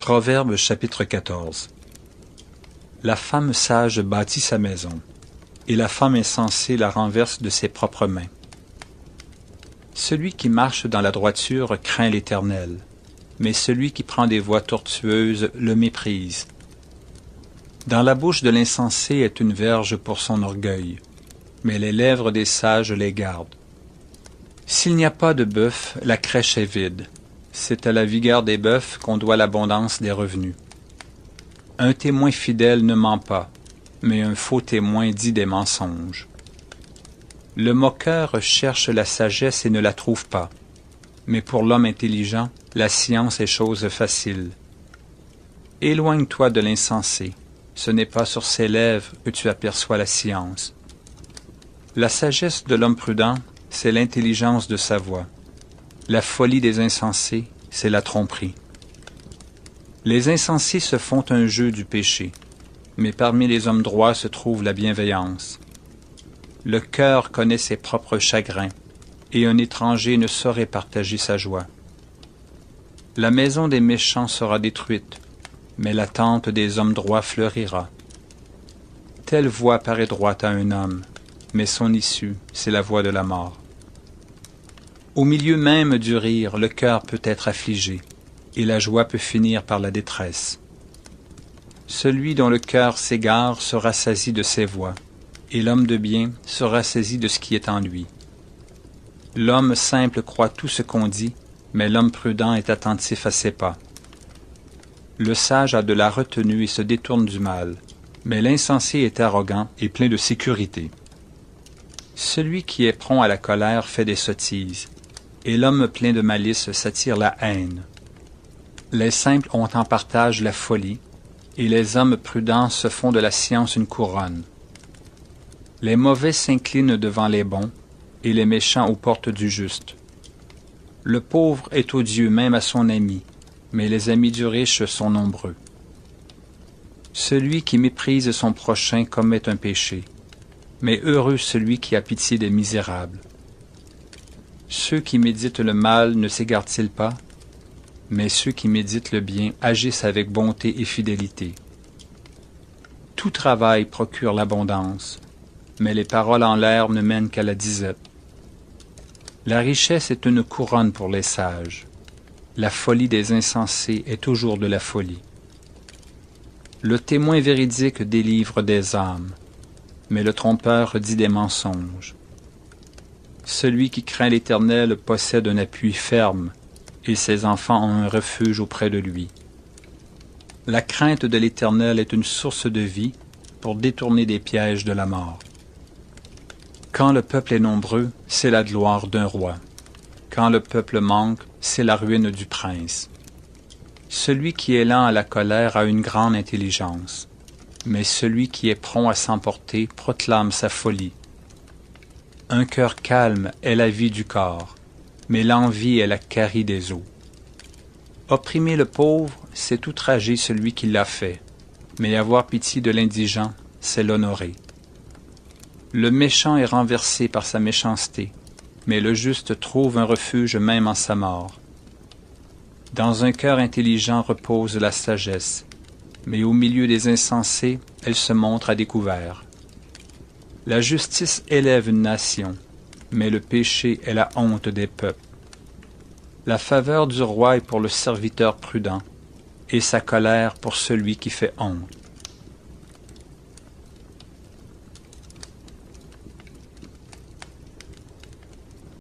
Proverbe chapitre 14. La femme sage bâtit sa maison, et la femme insensée la renverse de ses propres mains. Celui qui marche dans la droiture craint l'Éternel, mais celui qui prend des voies tortueuses le méprise. Dans la bouche de l'insensé est une verge pour son orgueil, mais les lèvres des sages les gardent. S'il n'y a pas de bœuf, la crèche est vide. C'est à la vigueur des bœufs qu'on doit l'abondance des revenus. Un témoin fidèle ne ment pas, mais un faux témoin dit des mensonges. Le moqueur cherche la sagesse et ne la trouve pas, mais pour l'homme intelligent, la science est chose facile. Éloigne-toi de l'insensé, ce n'est pas sur ses lèvres que tu aperçois la science. La sagesse de l'homme prudent, c'est l'intelligence de sa voix. La folie des insensés, c'est la tromperie. Les insensés se font un jeu du péché, mais parmi les hommes droits se trouve la bienveillance. Le cœur connaît ses propres chagrins, et un étranger ne saurait partager sa joie. La maison des méchants sera détruite, mais la tente des hommes droits fleurira. Telle voie paraît droite à un homme, mais son issue, c'est la voie de la mort. Au milieu même du rire, le cœur peut être affligé, et la joie peut finir par la détresse. Celui dont le cœur s'égare se rassasie de ses voies, et l'homme de bien se rassasie de ce qui est en lui. L'homme simple croit tout ce qu'on dit, mais l'homme prudent est attentif à ses pas. Le sage a de la retenue et se détourne du mal, mais l'insensé est arrogant et plein de sécurité. Celui qui est prompt à la colère fait des sottises, et l'homme plein de malice s'attire la haine. Les simples ont en partage la folie, et les hommes prudents se font de la science une couronne. Les mauvais s'inclinent devant les bons, et les méchants aux portes du juste. Le pauvre est odieux même à son ami, mais les amis du riche sont nombreux. Celui qui méprise son prochain commet un péché, mais heureux celui qui a pitié des misérables. Ceux qui méditent le mal ne s'égarent-ils pas? Mais ceux qui méditent le bien agissent avec bonté et fidélité. Tout travail procure l'abondance, mais les paroles en l'air ne mènent qu'à la disette. La richesse est une couronne pour les sages. La folie des insensés est toujours de la folie. Le témoin véridique délivre des âmes, mais le trompeur dit des mensonges. Celui qui craint l'Éternel possède un appui ferme, et ses enfants ont un refuge auprès de lui. La crainte de l'Éternel est une source de vie pour détourner des pièges de la mort. Quand le peuple est nombreux, c'est la gloire d'un roi. Quand le peuple manque, c'est la ruine du prince. Celui qui est lent à la colère a une grande intelligence, mais celui qui est prompt à s'emporter proclame sa folie. Un cœur calme est la vie du corps, mais l'envie est la carie des os. Opprimer le pauvre, c'est outrager celui qui l'a fait, mais avoir pitié de l'indigent, c'est l'honorer. Le méchant est renversé par sa méchanceté, mais le juste trouve un refuge même en sa mort. Dans un cœur intelligent repose la sagesse, mais au milieu des insensés, elle se montre à découvert. La justice élève une nation, mais le péché est la honte des peuples. La faveur du roi est pour le serviteur prudent, et sa colère pour celui qui fait honte.